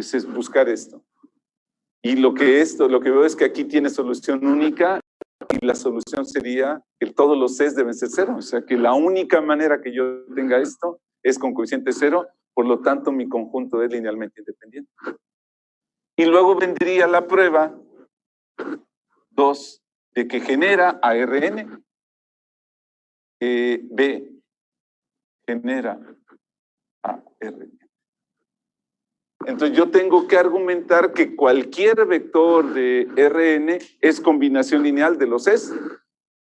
es buscar esto. Y lo que veo es que aquí tiene solución única y la solución sería que todos los Cs deben ser cero. O sea que la única manera que yo tenga esto es con coeficiente cero, por lo tanto mi conjunto es linealmente independiente. Y luego vendría la prueba 2 de que genera ARN, B genera ARN. Entonces yo tengo que argumentar que cualquier vector de Rn es combinación lineal de los Cs,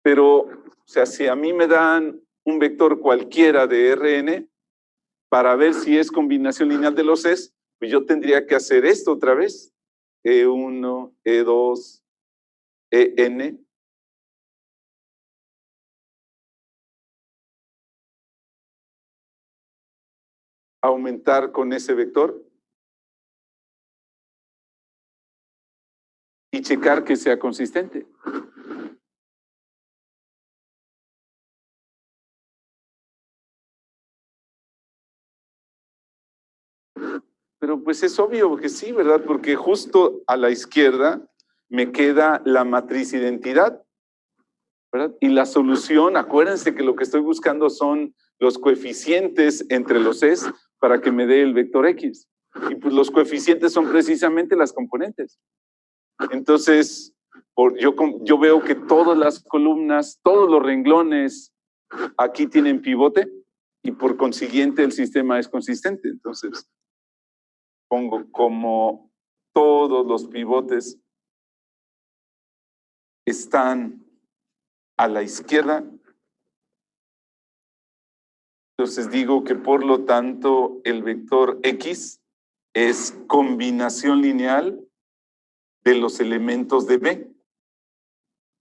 pero, o sea, si a mí me dan un vector cualquiera de Rn, para ver si es combinación lineal de los Cs, pues yo tendría que hacer esto otra vez, E1, E2, En, aumentar con ese vector, y checar que sea consistente. Pero pues es obvio que sí, ¿verdad? Porque justo a la izquierda me queda la matriz identidad, ¿verdad? Y la solución, acuérdense que lo que estoy buscando son los coeficientes entre los Cs para que me dé el vector X. Y pues los coeficientes son precisamente las componentes. Entonces, yo veo que todas las columnas, todos los renglones aquí tienen pivote y por consiguiente el sistema es consistente. Entonces, pongo como todos los pivotes están a la izquierda, entonces digo que por lo tanto el vector X es combinación lineal de los elementos de B.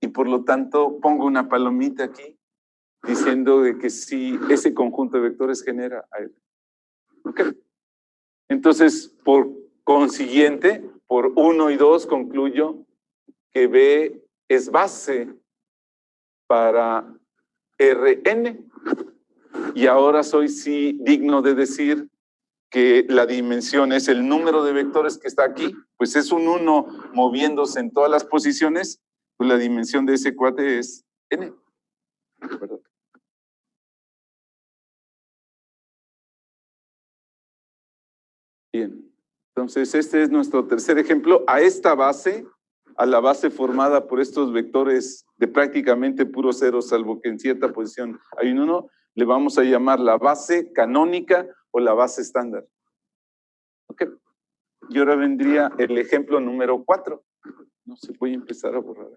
Y por lo tanto pongo una palomita aquí diciendo de que sí, ese conjunto de vectores genera a él. ¿Ok? Entonces, por consiguiente, por 1 y 2 concluyo que B es base para Rn. Y ahora soy sí digno de decir que la dimensión es el número de vectores que está aquí, pues es un 1 moviéndose en todas las posiciones, pues la dimensión de ese cuate es n. ¿Verdad? Bien, entonces este es nuestro tercer ejemplo. A esta base, a la base formada por estos vectores de prácticamente puro cero, salvo que en cierta posición hay un 1, le vamos a llamar la base canónica o la base estándar. ¿Ok? Y ahora vendría el ejemplo número 4. No se puede empezar a borrar.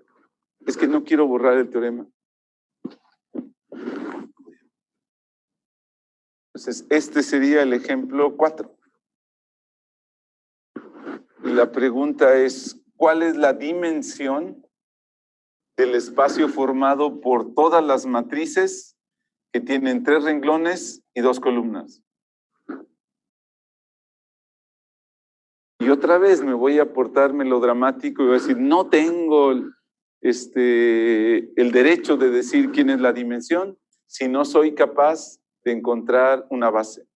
Es que no quiero borrar el teorema. Entonces, este sería el ejemplo 4. Y la pregunta es, ¿cuál es la dimensión del espacio formado por todas las matrices que tienen 3 renglones y 2 columnas? Y otra vez me voy a portar melodramático y voy a decir, no tengo el derecho de decir quién es la dimensión si no soy capaz de encontrar una base.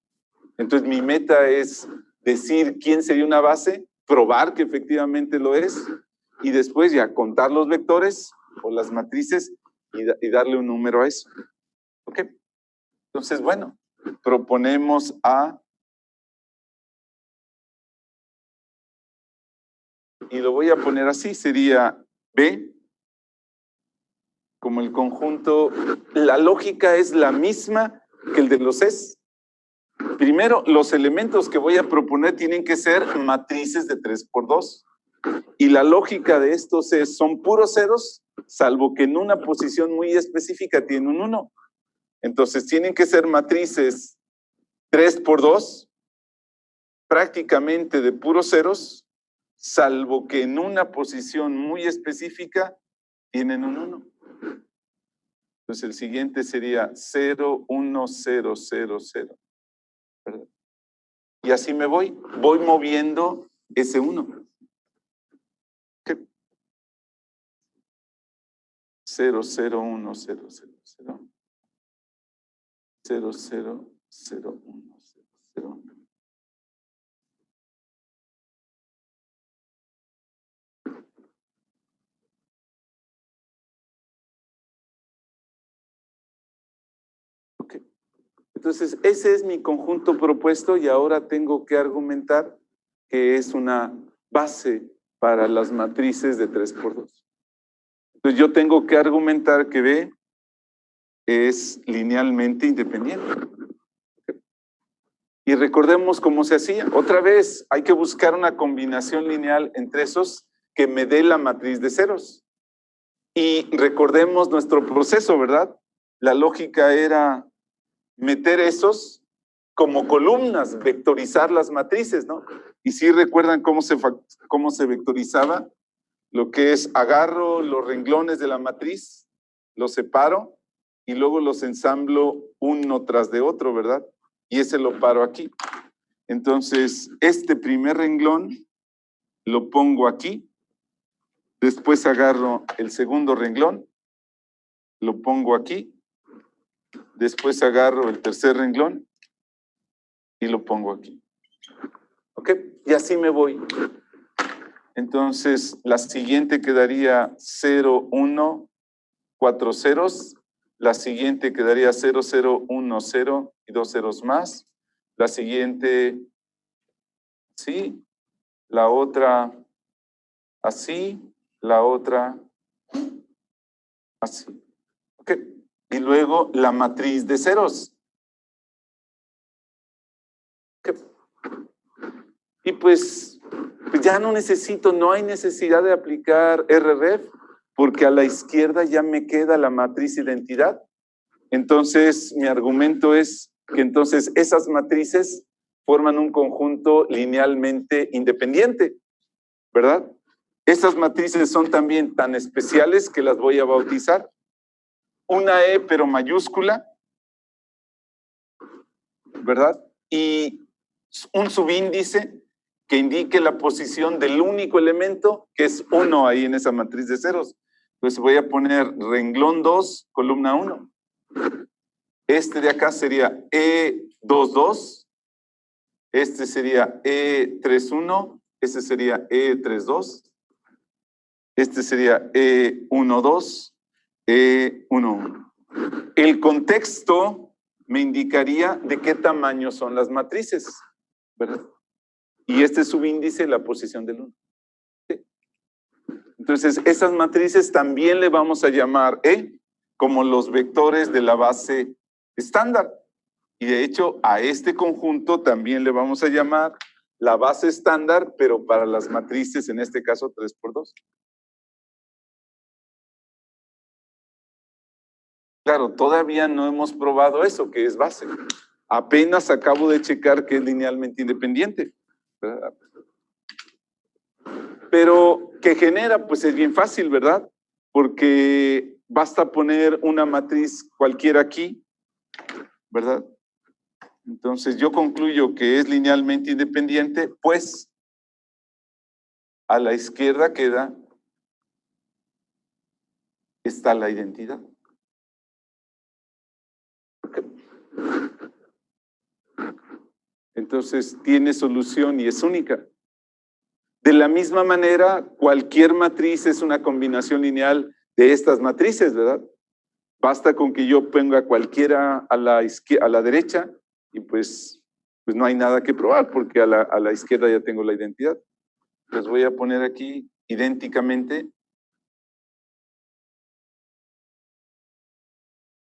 Entonces mi meta es decir quién sería una base, probar que efectivamente lo es, y después ya contar los vectores o las matrices y darle un número a eso. ¿Ok? Entonces, bueno, proponemos A, y lo voy a poner así, sería B, como el conjunto, la lógica es la misma que el de los Cs. Primero, los elementos que voy a proponer tienen que ser matrices de 3×2. Y la lógica de estos son puros ceros, salvo que en una posición muy específica tiene un 1. Entonces, tienen que ser matrices 3×2, prácticamente de puros ceros, salvo que en una posición muy específica tienen un 1. Entonces, el siguiente sería 0, 1, 0, 0, 0. ¿Verdad? Y así me voy moviendo ese 1. ¿Qué? 0, 0, 1, 0, 0, 0. 0, 0, 0, 1, 0, 0. Entonces, ese es mi conjunto propuesto y ahora tengo que argumentar que es una base para las matrices de 3×2. Entonces, yo tengo que argumentar que B es linealmente independiente. Y recordemos cómo se hacía. Otra vez, hay que buscar una combinación lineal entre esos que me dé la matriz de ceros. Y recordemos nuestro proceso, ¿verdad? La lógica era meter esos como columnas, vectorizar las matrices, ¿no? Y sí recuerdan cómo se vectorizaba, lo que es agarro los renglones de la matriz, los separo y luego los ensamblo uno tras de otro, ¿verdad? Y ese lo paro aquí. Entonces, este primer renglón lo pongo aquí, después agarro el segundo renglón, lo pongo aquí, después agarro el tercer renglón y lo pongo aquí. ¿Ok? Y así me voy. Entonces, la siguiente quedaría 0, 1, 4 ceros. La siguiente quedaría 0, 0, 1, 0 y 2 ceros más. La siguiente, sí. La otra, así. La otra, así. ¿Ok? Y luego la matriz de ceros. ¿Ok? Y pues ya no hay necesidad de aplicar RREF, porque a la izquierda ya me queda la matriz identidad. Entonces, mi argumento es que entonces esas matrices forman un conjunto linealmente independiente, ¿verdad? Esas matrices son también tan especiales que las voy a bautizar. Una E, pero mayúscula, ¿verdad? Y un subíndice que indique la posición del único elemento, que es 1 ahí en esa matriz de ceros. Entonces voy a poner renglón 2, columna 1. Este de acá sería E22, este sería E31, este sería E32, este sería E12, E11. El contexto me indicaría de qué tamaño son las matrices, ¿verdad? Y este subíndice, la posición del 1. ¿Sí? Entonces, esas matrices también le vamos a llamar E, como los vectores de la base estándar. Y de hecho, a este conjunto también le vamos a llamar la base estándar, pero para las matrices, en este caso 3×2. Claro, todavía no hemos probado eso, que es base. Apenas acabo de checar que es linealmente independiente, ¿verdad? Pero que genera, pues es bien fácil, ¿verdad? Porque basta poner una matriz cualquiera aquí, ¿verdad? Entonces yo concluyo que es linealmente independiente, pues a la izquierda está la identidad. Entonces tiene solución y es única. De la misma manera, cualquier matriz es una combinación lineal de estas matrices, ¿verdad? Basta con que yo ponga cualquiera a la derecha y pues no hay nada que probar porque a la izquierda ya tengo la identidad. Les voy a poner aquí idénticamente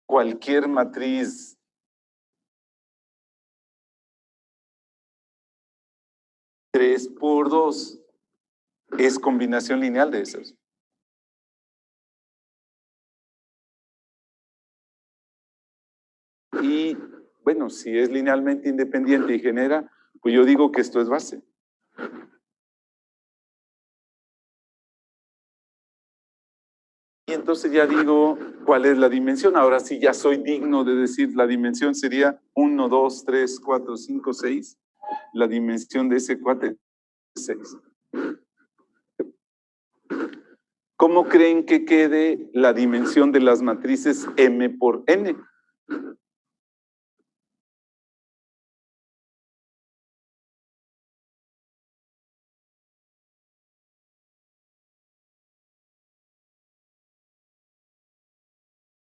cualquier matriz 3×2 es combinación lineal de esas. Y bueno, si es linealmente independiente y genera, pues yo digo que esto es base. Y entonces ya digo cuál es la dimensión. Ahora sí ya soy digno de decir la dimensión sería 1, 2, 3, 4, 5, 6. La dimensión de ese cuate es 6. ¿Cómo creen que quede la dimensión de las matrices M por N?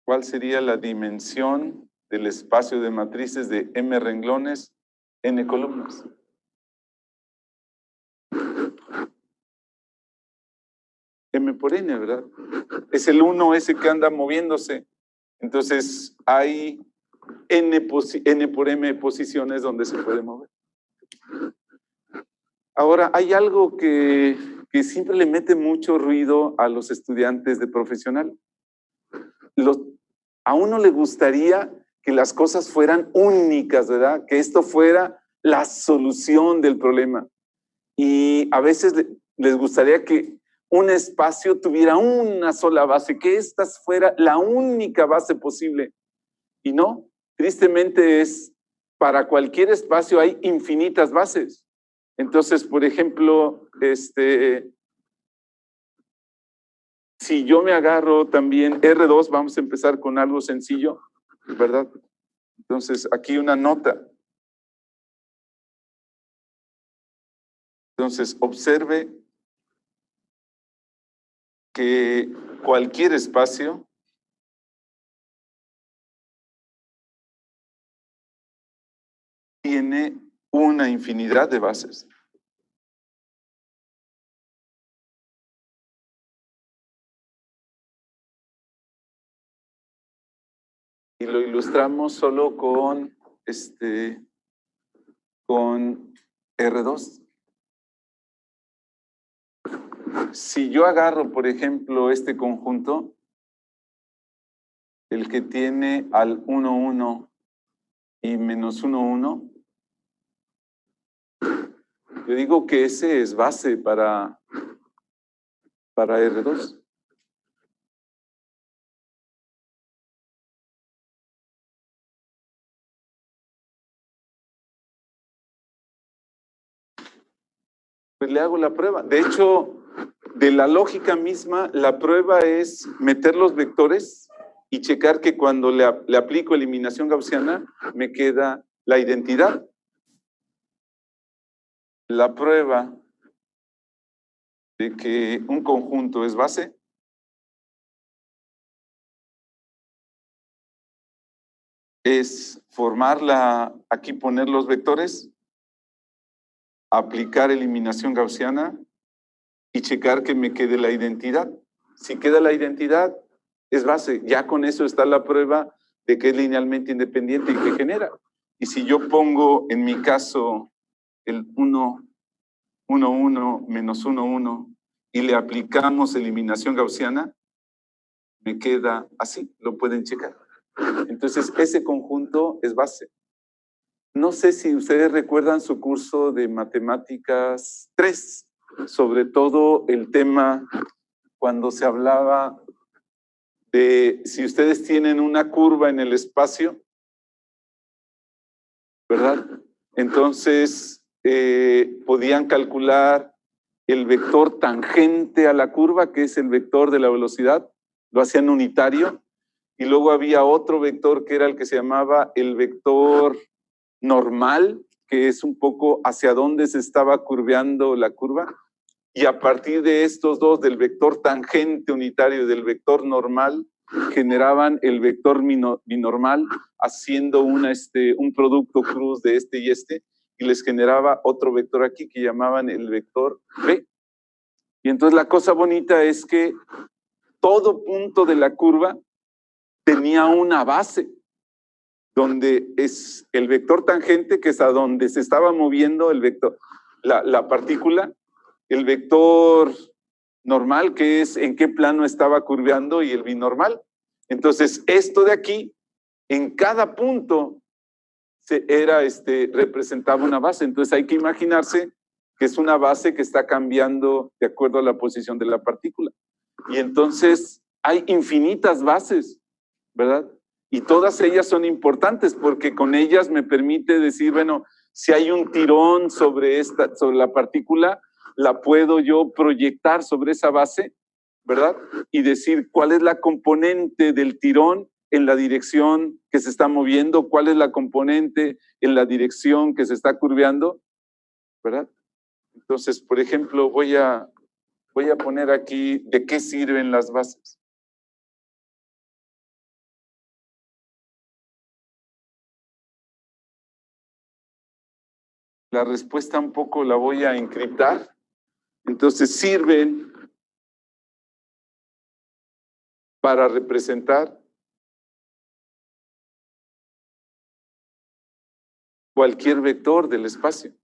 ¿Cuál sería la dimensión del espacio de matrices de m renglones, n columnas. M por n, ¿verdad? Es el 1 ese que anda moviéndose. Entonces, hay n por m posiciones donde se puede mover. Ahora, hay algo que siempre le mete mucho ruido a los estudiantes de profesional. A uno le gustaría que las cosas fueran únicas, ¿verdad? Que esto fuera la solución del problema. Y a veces les gustaría que un espacio tuviera una sola base, que esta fuera la única base posible. Y no, tristemente para cualquier espacio hay infinitas bases. Entonces, por ejemplo, si yo me agarro también R2, vamos a empezar con algo sencillo, ¿verdad? Entonces, aquí una nota. Entonces, observe que cualquier espacio tiene una infinidad de bases. Y lo ilustramos solo con R2. Si yo agarro, por ejemplo, este conjunto, el que tiene al 1, 1 y menos 1, 1, yo digo que ese es base para R2. Pues le hago la prueba. De hecho, de la lógica misma, la prueba es meter los vectores y checar que cuando le aplico eliminación gaussiana, me queda la identidad. La prueba de que un conjunto es base es formarla, aquí poner los vectores, aplicar eliminación gaussiana y checar que me quede la identidad. Si queda la identidad, es base. Ya con eso está la prueba de que es linealmente independiente y que genera. Y si yo pongo, en mi caso, el 1, 1, 1, menos 1, 1, y le aplicamos eliminación gaussiana, me queda así, lo pueden checar. Entonces, ese conjunto es base. No sé si ustedes recuerdan su curso de Matemáticas 3, sobre todo el tema cuando se hablaba de si ustedes tienen una curva en el espacio, ¿verdad? Entonces, podían calcular el vector tangente a la curva, que es el vector de la velocidad, lo hacían unitario, y luego había otro vector que era el que se llamaba el vector normal, que es un poco hacia dónde se estaba curveando la curva, y a partir de estos dos, del vector tangente unitario y del vector normal, generaban el vector binormal, haciendo un producto cruz de y les generaba otro vector aquí que llamaban el vector B. Y entonces la cosa bonita es que todo punto de la curva tenía una base, donde es el vector tangente, que es a donde se estaba moviendo el vector, la partícula, el vector normal, que es en qué plano estaba curveando, y el binormal. Entonces, esto de aquí, en cada punto, representaba una base. Entonces, hay que imaginarse que es una base que está cambiando de acuerdo a la posición de la partícula. Y entonces, hay infinitas bases, ¿verdad? Y todas ellas son importantes porque con ellas me permite decir, bueno, si hay un tirón sobre la partícula, la puedo yo proyectar sobre esa base, ¿verdad? Y decir cuál es la componente del tirón en la dirección que se está moviendo, cuál es la componente en la dirección que se está curveando, ¿verdad? Entonces, por ejemplo, voy a poner aquí de qué sirven las bases. La respuesta un poco la voy a encriptar. Entonces sirven para representar cualquier vector del espacio.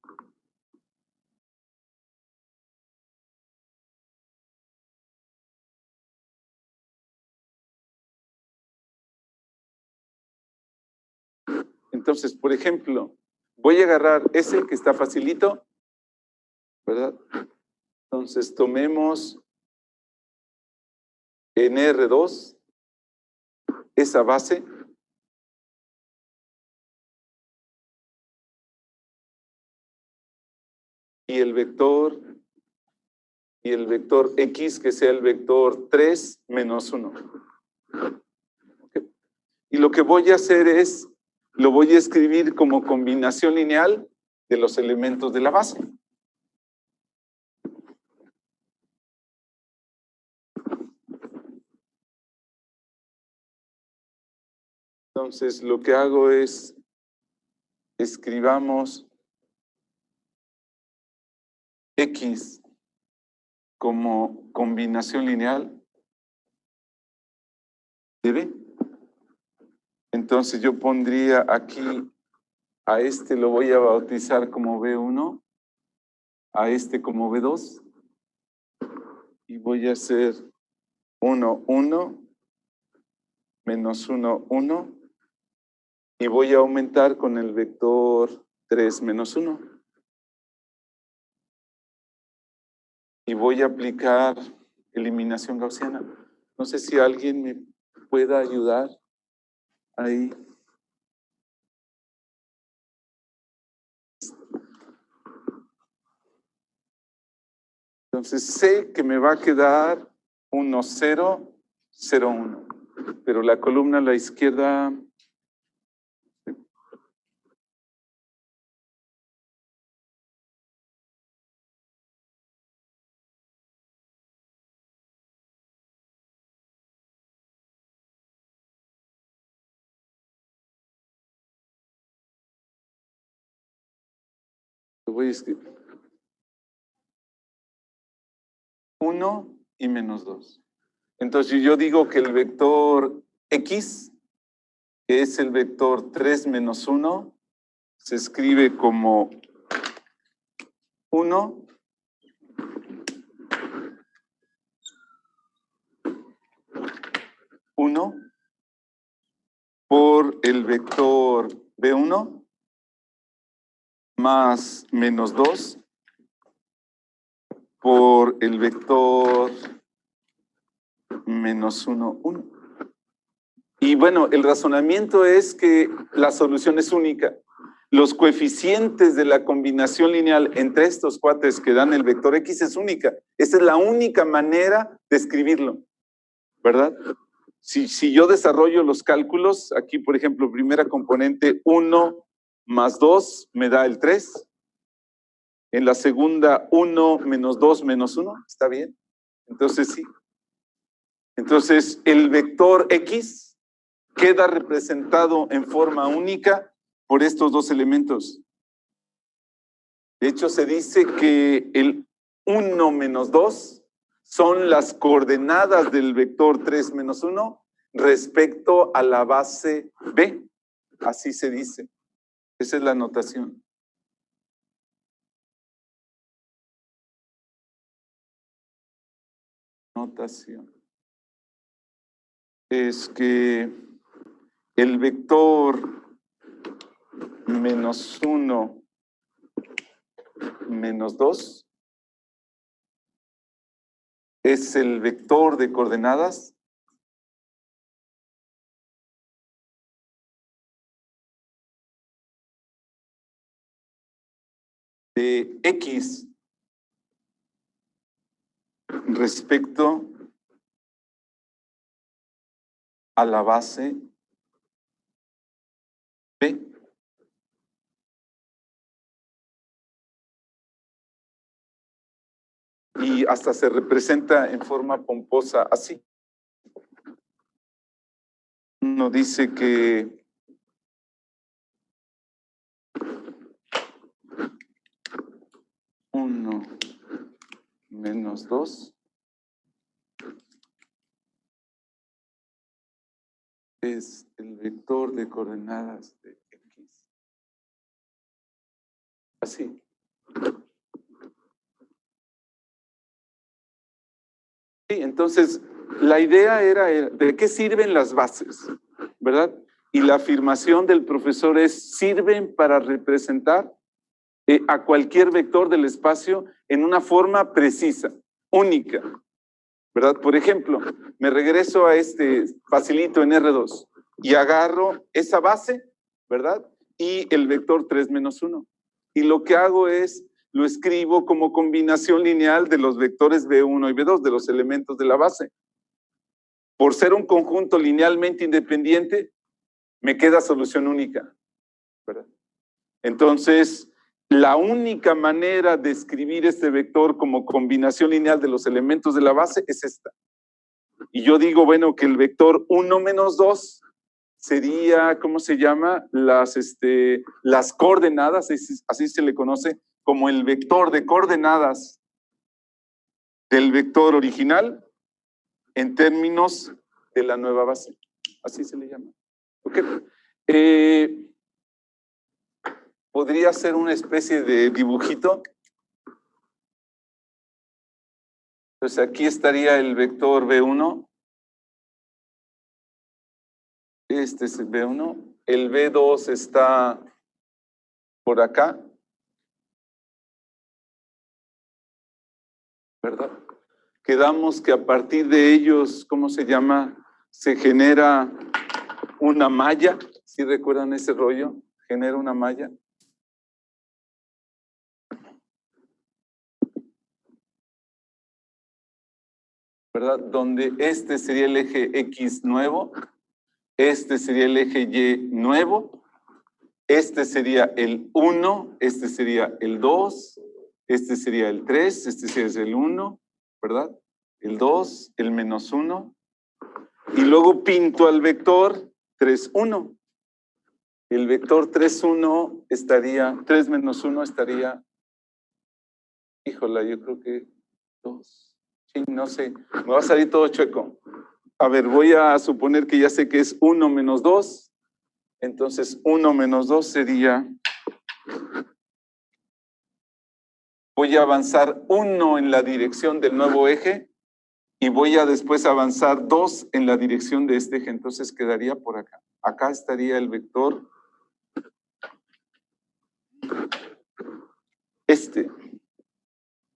Entonces, por ejemplo, voy a agarrar ese que está facilito, ¿verdad? Entonces, tomemos en R2 esa base y el vector X que sea el vector 3 menos 1. Y lo que voy a hacer es, lo voy a escribir como combinación lineal de los elementos de la base. Entonces, lo que hago es, escribamos X como combinación lineal de B. Entonces, yo pondría aquí, a este lo voy a bautizar como B1, a este como B2, y voy a hacer 1, 1, menos 1, 1, y voy a aumentar con el vector 3 menos 1. Y voy a aplicar eliminación gaussiana. No sé si alguien me pueda ayudar ahí. Entonces sé que me va a quedar 1, 0, 0, 1. Pero la columna a la izquierda... Lo voy a escribir. 1 y menos 2. Entonces yo digo que el vector X, que es el vector 3 menos 1, se escribe como 1 por el vector B1 más menos 2 por el vector menos 1, 1. Y bueno, el razonamiento es que la solución es única. Los coeficientes de la combinación lineal entre estos cuates que dan el vector X es única. Esa es la única manera de escribirlo, ¿verdad? Si yo desarrollo los cálculos, aquí por ejemplo, primera componente 1 más 2 me da el 3. En la segunda 1 menos 2 menos 1, ¿está bien? Entonces sí. Entonces el vector X queda representado en forma única por estos dos elementos. De hecho, se dice que el 1 menos 2 son las coordenadas del vector 3 menos 1 respecto a la base B. Así se dice. Esa es la notación. Notación. Es que el vector menos 1 menos 2 es el vector de coordenadas de X respecto a la base B. Y hasta se representa en forma pomposa así. Uno dice que 1 menos 2 es el vector de coordenadas de X. Así. Sí, entonces, la idea era de qué sirven las bases, ¿verdad? Y la afirmación del profesor es, sirven para representar a cualquier vector del espacio en una forma precisa, única, ¿verdad? Por ejemplo, me regreso a este facilito en R2 y agarro esa base, ¿verdad? Y el vector 3 menos 1. Y lo que hago es, lo escribo como combinación lineal de los vectores B1 y B2, de los elementos de la base. Por ser un conjunto linealmente independiente, me queda solución única, ¿verdad? Entonces, la única manera de escribir este vector como combinación lineal de los elementos de la base es esta. Y yo digo, bueno, que el vector 1 menos 2 sería, ¿cómo se llama? Las coordenadas, así se le conoce, como el vector de coordenadas del vector original en términos de la nueva base. Así se le llama. ¿Ok? Podría ser una especie de dibujito. Entonces aquí estaría el vector B1. Este es el B1. El B2 está por acá. ¿Verdad? Quedamos que a partir de ellos, ¿cómo se llama? Se genera una malla. ¿Sí recuerdan ese rollo? Genera una malla. ¿Verdad? Donde este sería el eje X nuevo, este sería el eje Y nuevo, este sería el 1, este sería el 2, este sería el 3, este sería el 1, ¿verdad? El 2, el menos 1, y luego pinto al vector 3, 1. El vector 3, 1 estaría, 3 menos 1 estaría, híjola, yo creo que 2. Sí, no sé, me va a salir todo chueco. A ver, voy a suponer que ya sé que es 1 menos 2. Entonces, 1 menos 2 sería, voy a avanzar 1 en la dirección del nuevo eje y voy a después avanzar 2 en la dirección de este eje. Entonces, quedaría por acá. Acá estaría el vector,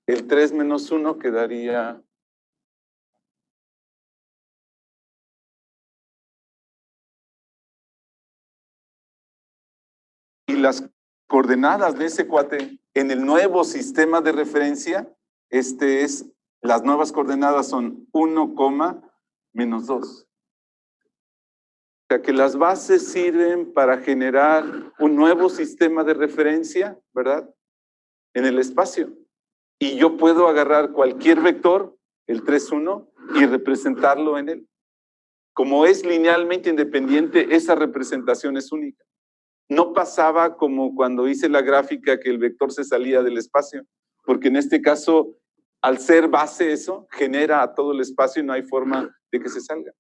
el 3 menos 1 quedaría y las coordenadas de ese cuate en el nuevo sistema de referencia, las nuevas coordenadas son 1, menos 2. O sea que las bases sirven para generar un nuevo sistema de referencia, ¿verdad? En el espacio. Y yo puedo agarrar cualquier vector, el 3, 1, y representarlo en él. Como es linealmente independiente, esa representación es única. No pasaba como cuando hice la gráfica que el vector se salía del espacio, porque en este caso, al ser base eso, genera a todo el espacio y no hay forma de que se salga.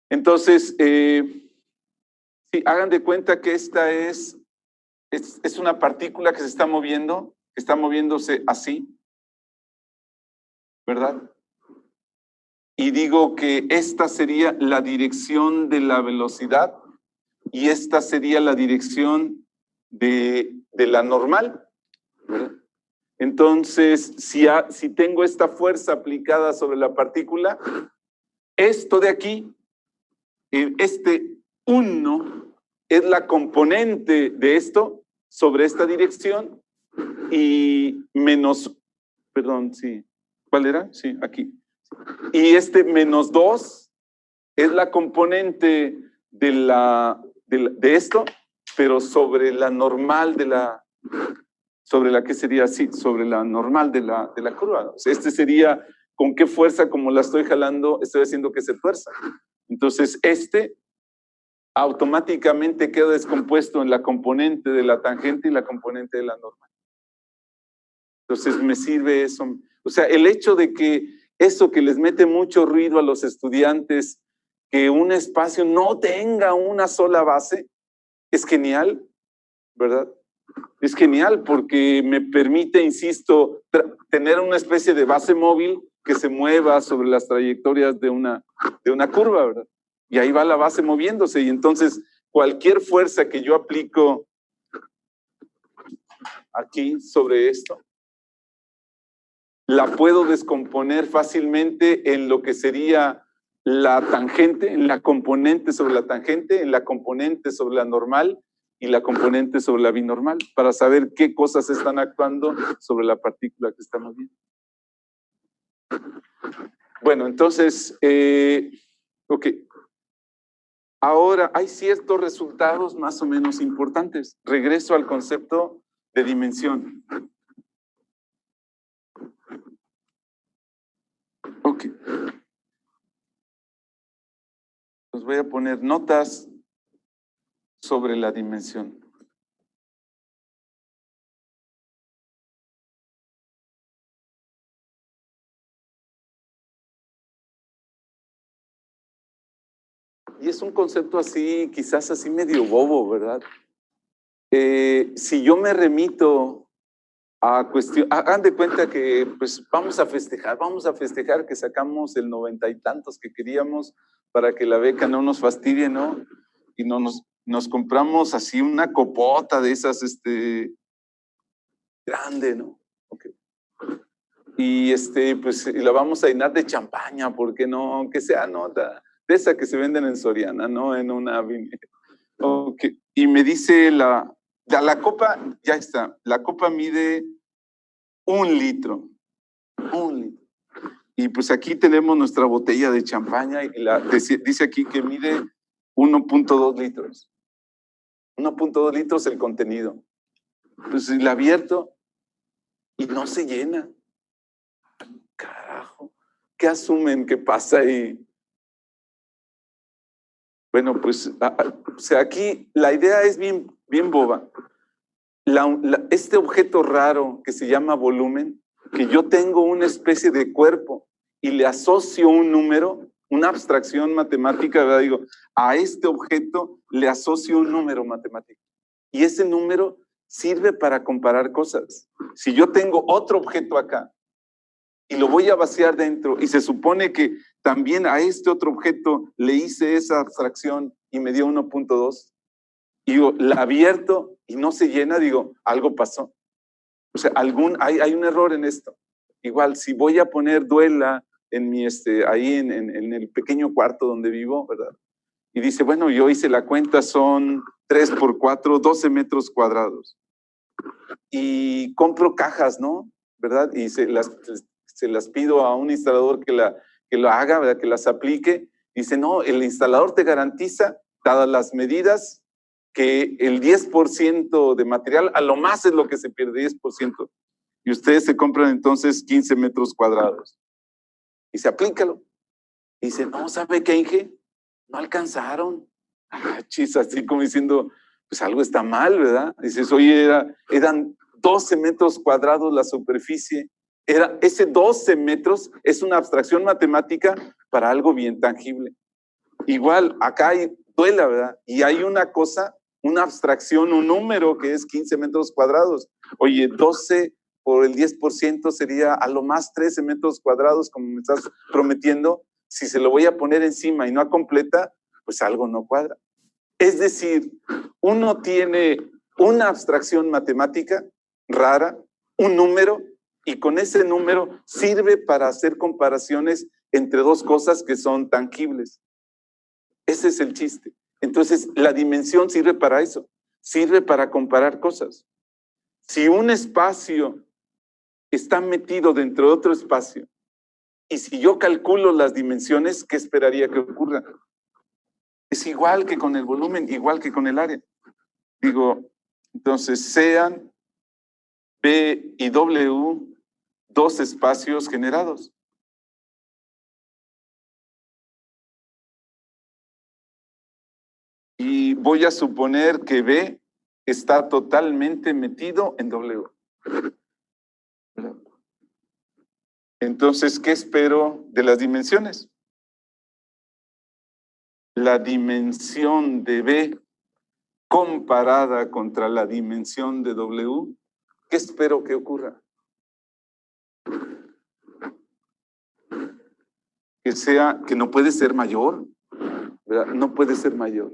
Entonces, sí, hagan de cuenta que esta es una partícula que se está moviendo, que está moviéndose así, ¿verdad? Y digo que esta sería la dirección de la velocidad y esta sería la dirección de la normal, ¿verdad? Entonces, si tengo esta fuerza aplicada sobre la partícula, esto de aquí, este 1 es la componente de esto sobre esta dirección y menos, perdón, sí, ¿cuál era? Sí, aquí. Y este menos 2 es la componente de esto, pero sobre la normal sobre la que sería así, sobre la normal de la curva. O sea, sería con qué fuerza, como la estoy jalando, estoy haciendo que se tuerza. Entonces, automáticamente queda descompuesto en la componente de la tangente y la componente de la normal. Entonces me sirve eso. O sea, el hecho de que eso que les mete mucho ruido a los estudiantes, que un espacio no tenga una sola base, es genial, ¿verdad? Es genial porque me permite, insisto, tener una especie de base móvil que se mueva sobre las trayectorias de una curva, ¿verdad? Y ahí va la base moviéndose y entonces cualquier fuerza que yo aplico aquí sobre esto, la puedo descomponer fácilmente en lo que sería la tangente, en la componente sobre la tangente, en la componente sobre la normal y la componente sobre la binormal, para saber qué cosas están actuando sobre la partícula que está moviendo. Bueno, entonces, ok. Ahora hay ciertos resultados más o menos importantes. Regreso al concepto de dimensión. Ok. Os voy a poner notas sobre la dimensión. Y es un concepto así, quizás así medio bobo, ¿verdad? Si yo me remito a cuestión, hagan de cuenta que pues vamos a festejar que sacamos el 90 y tantos que queríamos para que la beca no nos fastidie, ¿no? Y no nos compramos así una copota de esas, grande, ¿no? Okay. Y pues y la vamos a llenar de champaña, ¿por qué no? Que sea nota de esa que se venden en Soriana, ¿no? En una. Okay. Y me dice la copa, ya está, la copa mide 1 litro. 1 litro. Y pues aquí tenemos nuestra botella de champaña y dice aquí que mide 1.2 litros. 1.2 litros el contenido. Pues la abierto y no se llena. Carajo, ¿qué asumen que pasa ahí? Bueno, pues o sea, aquí la idea es bien boba. Este objeto raro que se llama volumen, que yo tengo una especie de cuerpo y le asocio un número, una abstracción matemática, ¿verdad? Digo, a este objeto le asocio un número matemático. Y ese número sirve para comparar cosas. Si yo tengo otro objeto acá y lo voy a vaciar dentro y se supone que también a este otro objeto le hice esa abstracción y me dio 1.2, y digo, la abierto y no se llena, digo, algo pasó. O sea, hay un error en esto. Igual, si voy a poner duela en mi, ahí en el pequeño cuarto donde vivo, ¿verdad? Y dice, bueno, yo hice la cuenta, son 3 por 4, 12 metros cuadrados. Y compro cajas, ¿no? ¿Verdad? Y se las pido a un instalador que lo haga, ¿verdad? Que las aplique. Dice, no, el instalador te garantiza, dadas las medidas, que el 10% de material, a lo más es lo que se pierde, 10%. Y ustedes se compran entonces 15 metros cuadrados. Y se aplícalo. Y dice, no, ¿sabe qué, Inge? No alcanzaron. Chis, así como diciendo, pues algo está mal, ¿verdad? Dices, oye, eran 12 metros cuadrados la superficie. Ese 12 metros es una abstracción matemática para algo bien tangible. Igual, acá hay duela, ¿verdad? Y hay una cosa, una abstracción, un número que es 15 metros cuadrados. Oye, 12 por el 10% sería a lo más 13 metros cuadrados, como me estás prometiendo. Si se lo voy a poner encima y no completa, pues algo no cuadra. Es decir, uno tiene una abstracción matemática rara, un número, y con ese número sirve para hacer comparaciones entre dos cosas que son tangibles. Ese es el chiste. Entonces, la dimensión sirve para eso, sirve para comparar cosas. Si un espacio está metido dentro de otro espacio, y si yo calculo las dimensiones, ¿qué esperaría que ocurra? Es igual que con el volumen, igual que con el área. Digo, entonces sean P y W dos espacios generados. Y voy a suponer que B está totalmente metido en W. Entonces, ¿qué espero de las dimensiones? La dimensión de B comparada contra la dimensión de W, ¿qué espero que ocurra? Que no puede ser mayor, ¿verdad? No puede ser mayor.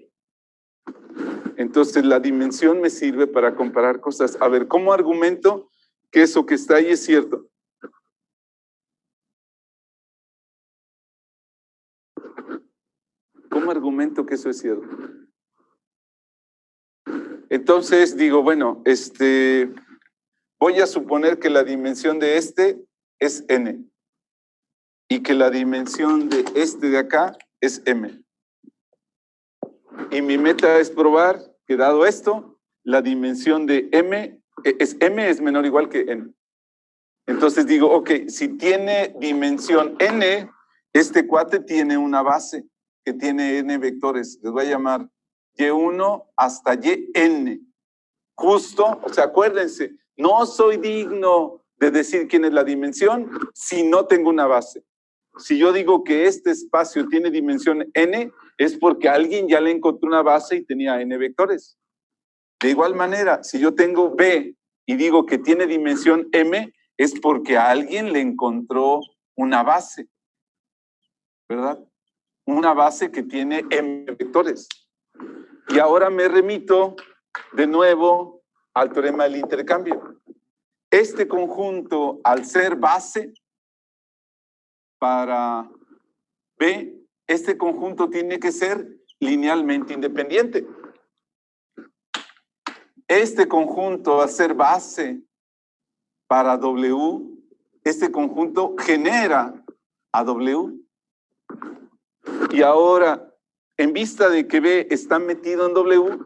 Entonces, la dimensión me sirve para comparar cosas. A ver, ¿cómo argumento que eso que está ahí es cierto? ¿Cómo argumento que eso es cierto? Entonces, digo, bueno, voy a suponer que la dimensión de este es n y que la dimensión de este de acá es m. Y mi meta es probar que dado esto, la dimensión de m es menor o igual que n. Entonces digo, ok, si tiene dimensión n, este cuate tiene una base que tiene n vectores. Les voy a llamar y1 hasta yn. Justo, o sea, acuérdense, no soy digno de decir quién es la dimensión si no tengo una base. Si yo digo que este espacio tiene dimensión n, es porque alguien ya le encontró una base y tenía n vectores. De igual manera, si yo tengo B y digo que tiene dimensión m, es porque a alguien le encontró una base, ¿verdad? Una base que tiene m vectores. Y ahora me remito de nuevo al teorema del intercambio. Este conjunto, al ser base para B, este conjunto tiene que ser linealmente independiente. Este conjunto, al ser base para W, este conjunto genera a W. Y ahora, en vista de que B está metido en W,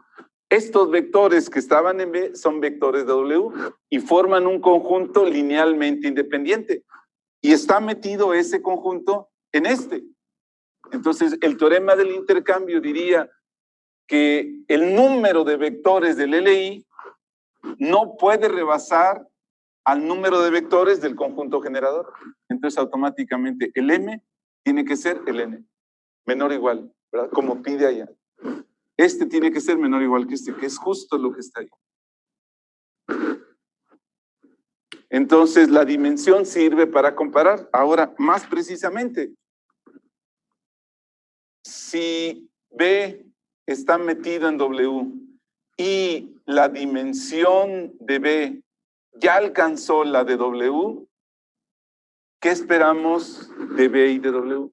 estos vectores que estaban en B son vectores de W y forman un conjunto linealmente independiente. Y está metido ese conjunto en este. Entonces, el teorema del intercambio diría que el número de vectores del LI no puede rebasar al número de vectores del conjunto generador. Entonces, automáticamente, el M tiene que ser el N, menor o igual, ¿verdad? Como pide allá. Este tiene que ser menor o igual que este, que es justo lo que está ahí. Entonces, la dimensión sirve para comparar. Ahora, más precisamente, si B está metido en W y la dimensión de B ya alcanzó la de W, ¿qué esperamos de B y de W?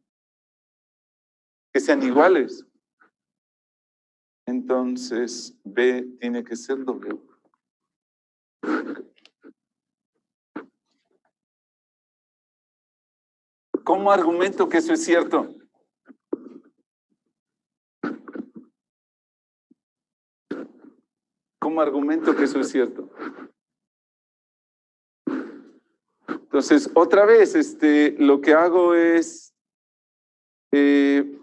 Que sean iguales. Entonces, B tiene que ser W. ¿Cómo argumento que eso es cierto? ¿Cómo argumento que eso es cierto? Entonces, otra vez, lo que hago es,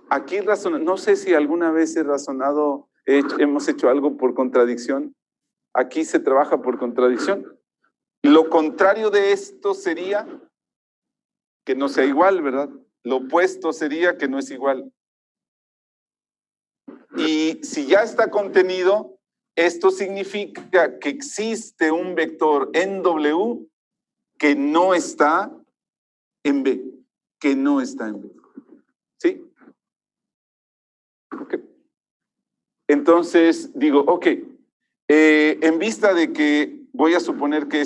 aquí no sé si alguna vez he razonado, hemos hecho algo por contradicción. Aquí se trabaja por contradicción. Lo contrario de esto sería que no sea igual, ¿verdad? Lo opuesto sería que no es igual. Y si ya está contenido, esto significa que existe un vector en W que no está en B, que no está en B. ¿Sí? Okay. Entonces digo, ok, en vista de que voy a suponer que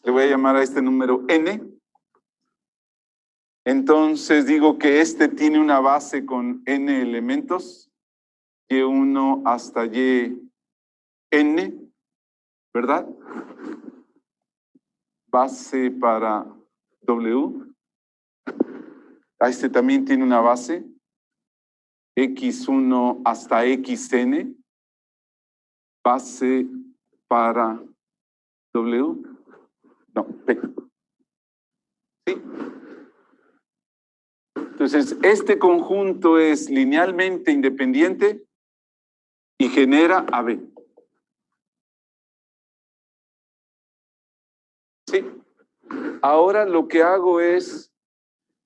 le voy a llamar a este número N, entonces digo que tiene una base con N elementos, Y1 hasta YN, ¿verdad? Base para W. A también tiene una base, X1 hasta XN, base para W. No, P. ¿Sí? Entonces, este conjunto es linealmente independiente y genera a B. ¿Sí? ahora lo que hago es,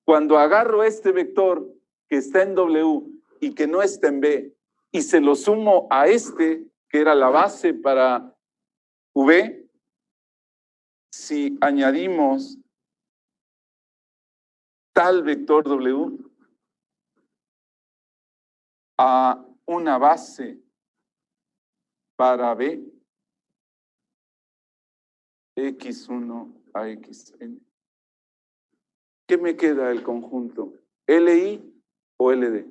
cuando agarro este vector que está en W y que no está en B, y se lo sumo a este, que era la base para V, si añadimos tal vector W a una base para B, X1 a Xn, ¿qué me queda el conjunto? ¿LI o LD?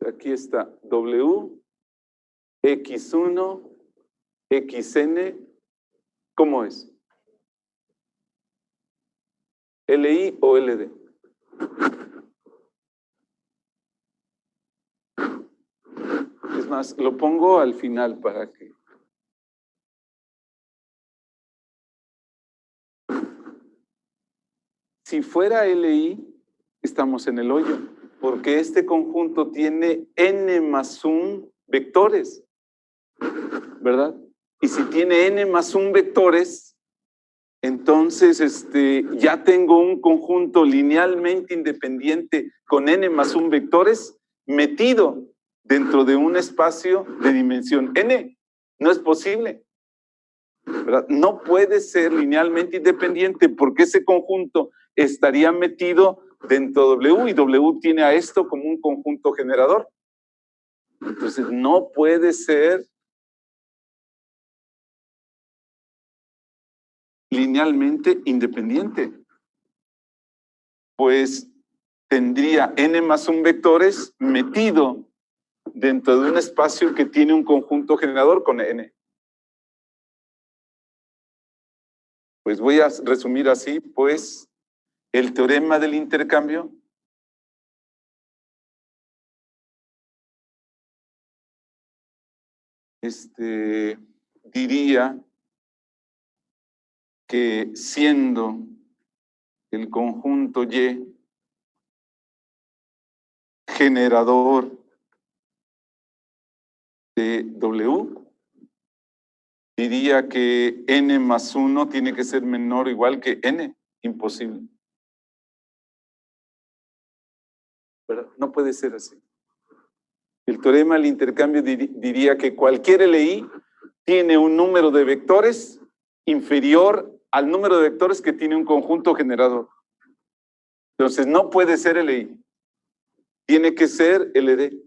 Aquí está W, X1, Xn, ¿cómo es? ¿LI o LD? Es más, lo pongo al final para que... Si fuera LI, estamos en el hoyo, porque este conjunto tiene n más 1 vectores, ¿verdad? Y si tiene n más 1 vectores, entonces ya tengo un conjunto linealmente independiente con n más 1 vectores metido dentro de un espacio de dimensión n. No es posible, ¿verdad? No puede ser linealmente independiente porque ese conjunto estaría metido dentro de W y W tiene a esto como un conjunto generador. Entonces no puede ser linealmente independiente, pues tendría n más 1 vectores metido dentro de un espacio que tiene un conjunto generador con n. Pues voy a resumir así, pues el teorema del intercambio diría que siendo el conjunto Y generador de W, diría que n más 1 tiene que ser menor o igual que n, imposible. ¿Verdad? No puede ser así. El teorema del intercambio diría que cualquier LI tiene un número de vectores inferior al número de vectores que tiene un conjunto generador. Entonces no puede ser LI, tiene que ser LD.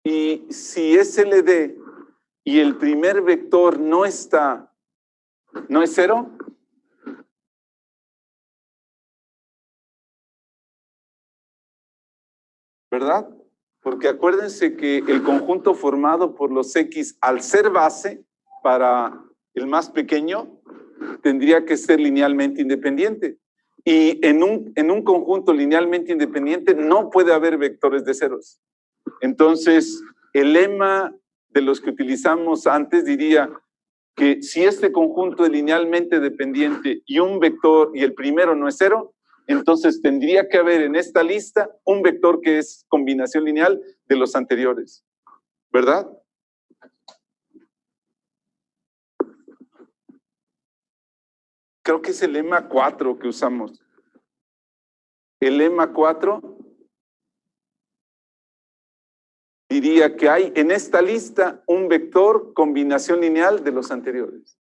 Y si es LD y el primer vector no es 0, ¿verdad? Porque acuérdense que el conjunto formado por los X, al ser base para el más pequeño, tendría que ser linealmente independiente. Y en un conjunto linealmente independiente no puede haber vectores de ceros. Entonces, el lema de los que utilizamos antes diría que si este conjunto es linealmente dependiente y un vector y el primero no es 0, entonces tendría que haber en esta lista un vector que es combinación lineal de los anteriores, ¿verdad? Creo que es el lema 4 que usamos. El lema 4 diría que hay en esta lista un vector combinación lineal de los anteriores.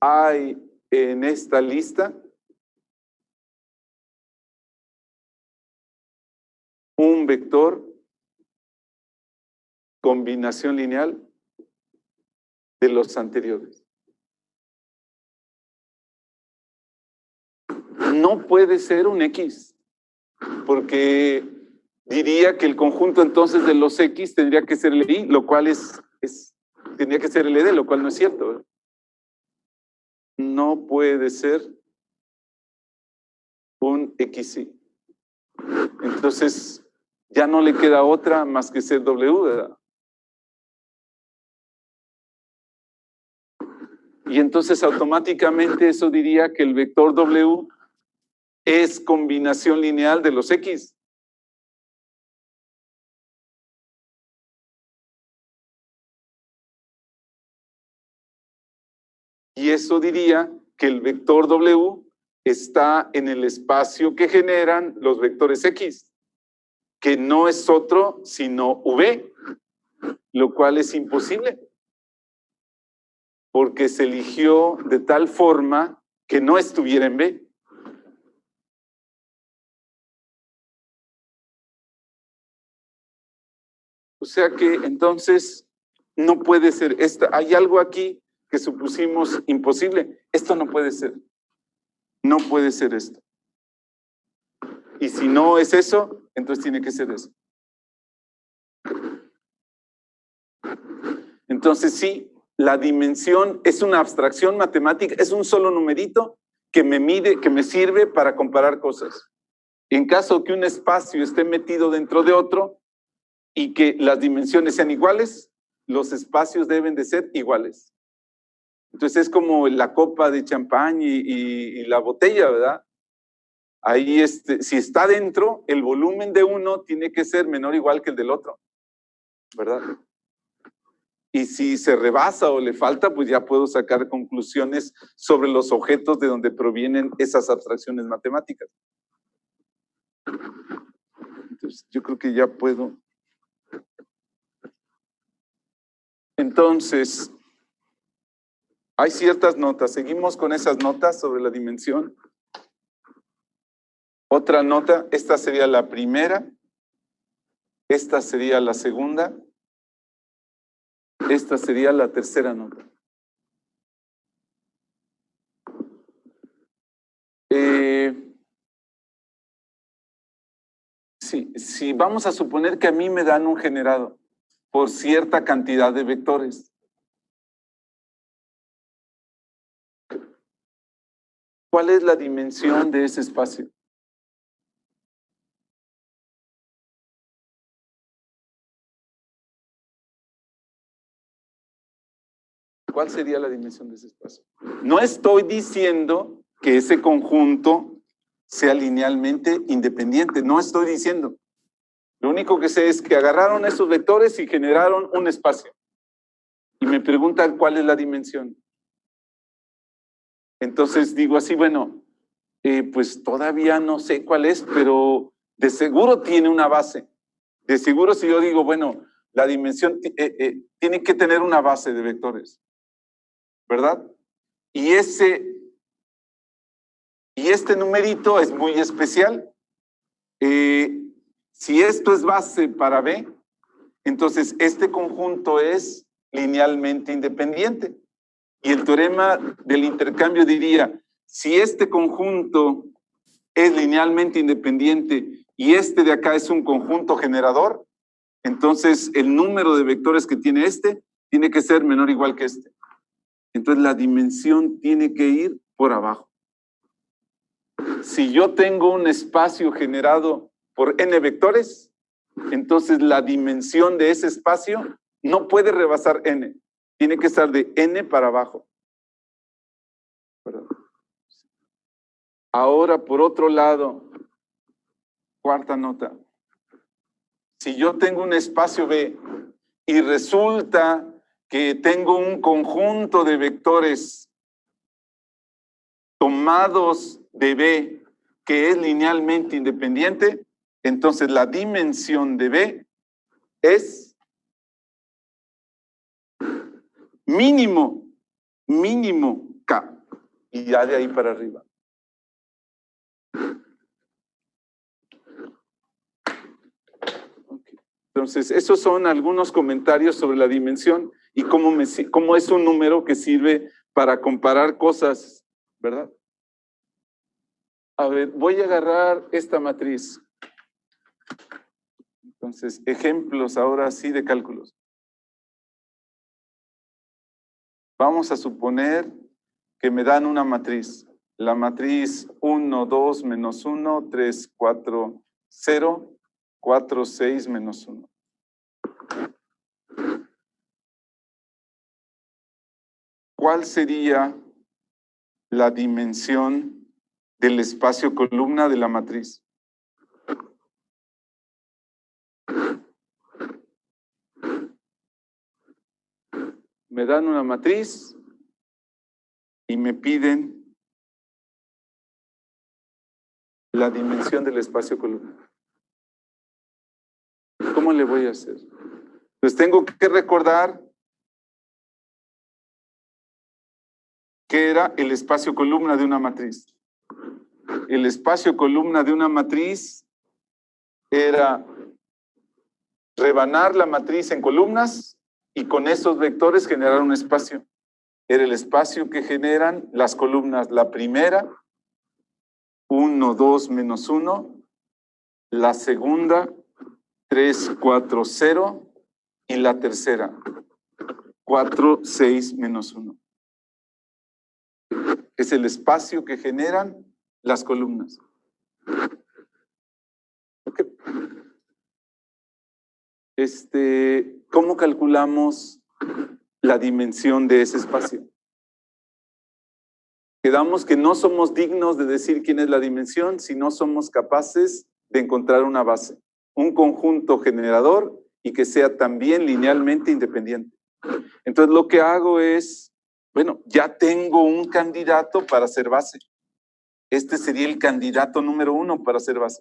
Hay en esta lista un vector combinación lineal de los anteriores. No puede ser un X, porque diría que el conjunto entonces de los X tendría que ser LI, lo cual tendría que ser LD, lo cual no es cierto, ¿verdad? No puede ser un XY. Entonces, ya no le queda otra más que ser W, ¿verdad? Y entonces automáticamente eso diría que el vector W es combinación lineal de los X. Y eso diría que el vector W está en el espacio que generan los vectores X, que no es otro sino V, lo cual es imposible, porque se eligió de tal forma que no estuviera en V. O sea que entonces no puede ser esta. Hay algo aquí que supusimos imposible. Esto no puede ser. No puede ser esto. Y si no es eso, entonces tiene que ser eso. Entonces sí, la dimensión es una abstracción matemática, es un solo numerito que me mide, que me sirve para comparar cosas. En caso que un espacio esté metido dentro de otro y que las dimensiones sean iguales, los espacios deben de ser iguales. Entonces es como la copa de champán y la botella, ¿verdad? Ahí si está dentro, el volumen de uno tiene que ser menor o igual que el del otro, ¿verdad? Y si se rebasa o le falta, pues ya puedo sacar conclusiones sobre los objetos de donde provienen esas abstracciones matemáticas. Entonces, yo creo que ya puedo. Entonces, hay ciertas notas. Seguimos con esas notas sobre la dimensión. Otra nota, esta sería la primera. Esta sería la segunda. Esta sería la tercera nota. Si vamos a suponer que a mí me dan un generado por cierta cantidad de vectores, ¿cuál es la dimensión de ese espacio? ¿Cuál sería la dimensión de ese espacio? No estoy diciendo que ese conjunto sea linealmente independiente, no estoy diciendo. Lo único que sé es que agarraron esos vectores y generaron un espacio. Y me preguntan cuál es la dimensión. Entonces digo así, bueno, pues todavía no sé cuál es, pero de seguro tiene una base. De seguro si yo digo, bueno, la dimensión tiene que tener una base de vectores, ¿verdad? Y este numerito es muy especial. Si esto es base para B, entonces este conjunto es linealmente independiente. Y el teorema del intercambio diría, si este conjunto es linealmente independiente y este de acá es un conjunto generador, entonces el número de vectores que tiene este tiene que ser menor o igual que este. Entonces la dimensión tiene que ir por abajo. Si yo tengo un espacio generado por n vectores, entonces la dimensión de ese espacio no puede rebasar n. Tiene que estar de n para abajo. Ahora, por otro lado, cuarta nota. Si yo tengo un espacio B y resulta que tengo un conjunto de vectores tomados de B que es linealmente independiente, entonces la dimensión de B es mínimo K, y ya de ahí para arriba. Okay. Entonces, esos son algunos comentarios sobre la dimensión y cómo es un número que sirve para comparar cosas, ¿verdad? A ver, voy a agarrar esta matriz. Entonces, ejemplos ahora sí de cálculos. Vamos a suponer que me dan una matriz. La matriz 1, 2, menos 1, 3, 4, 0, 4, 6, menos 1. ¿cuál sería la dimensión del espacio columna de la matriz? Me dan una matriz y me piden la dimensión del espacio columna. ¿Cómo le voy a hacer? Pues tengo que recordar qué era el espacio columna de una matriz. El espacio columna de una matriz era rebanar la matriz en columnas y con esos vectores generar un espacio. Era el espacio que generan las columnas. La primera, 1, 2, menos 1. La segunda, 3, 4, 0. Y la tercera, 4, 6, menos 1. Es el espacio que generan las columnas. Okay. ¿Cómo calculamos la dimensión de ese espacio? Quedamos que no somos dignos de decir quién es la dimensión si no somos capaces de encontrar una base, un conjunto generador y que sea también linealmente independiente. Entonces lo que hago es, bueno, ya tengo un candidato para ser base. Este sería el candidato número 1 para ser base.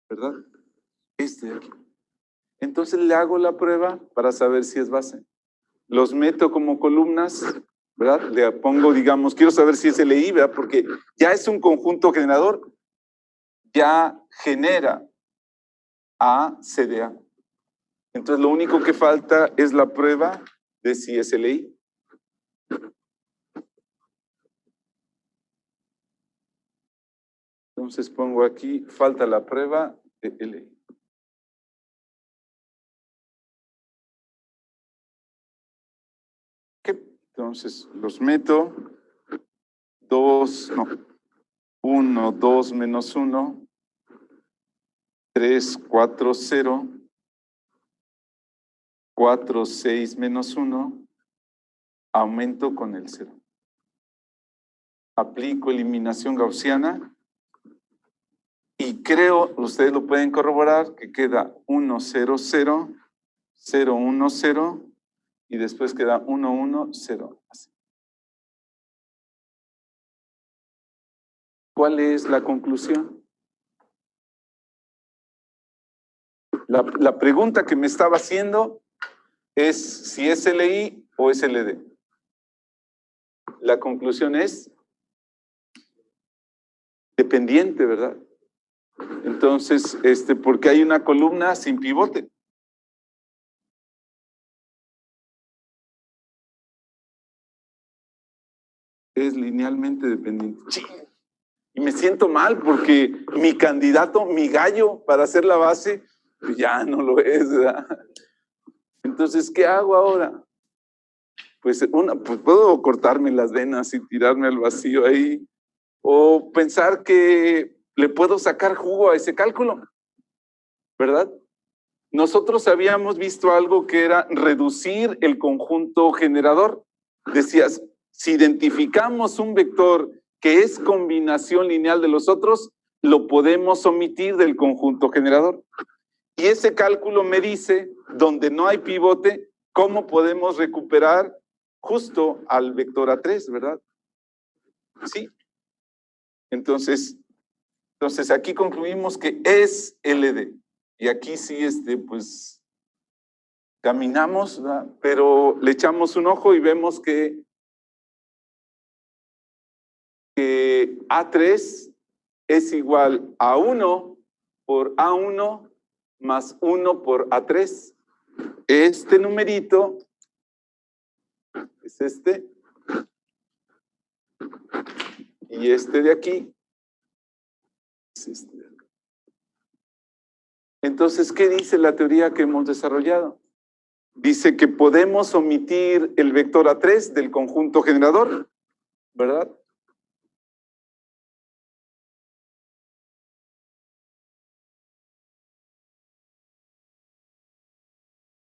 ¿Verdad? Este de aquí. Entonces le hago la prueba para saber si es base. Los meto como columnas, ¿verdad? Le pongo, digamos, quiero saber si es LI, ¿verdad? Porque ya es un conjunto generador, ya genera A, CDA. Entonces lo único que falta es la prueba de si es LI. Entonces pongo aquí, falta la prueba de LI. Entonces los meto, 1, 2, menos 1, 3, 4, 0, 4, 6, menos 1, aumento con el 0. Aplico eliminación gaussiana y creo, ustedes lo pueden corroborar, que queda 1, 0, 0, 0, 1, 0 y después queda 1, 1, 0. Así. ¿Cuál es la conclusión? La pregunta que me estaba haciendo es si es LI o es LD. La conclusión es dependiente, ¿verdad? Entonces, porque hay una columna sin pivote. Es linealmente dependiente. Y me siento mal porque mi candidato, mi gallo para hacer la base, pues ya no lo es, ¿verdad? Entonces, ¿qué hago ahora? Pues puedo cortarme las venas y tirarme al vacío ahí, o pensar que le puedo sacar jugo a ese cálculo, ¿verdad? Nosotros habíamos visto algo que era reducir el conjunto generador. Decías, si identificamos un vector que es combinación lineal de los otros, lo podemos omitir del conjunto generador. Y ese cálculo me dice, donde no hay pivote, cómo podemos recuperar justo al vector A3, ¿verdad? Sí. Entonces aquí concluimos que es LD. Y aquí sí, pues, caminamos, ¿verdad? Pero le echamos un ojo y vemos que A3 es igual a 1 por A1 más 1 por A3. Este numerito es este. Y este de aquí es este. Entonces, ¿qué dice la teoría que hemos desarrollado? Dice que podemos omitir el vector A3 del conjunto generador, ¿verdad?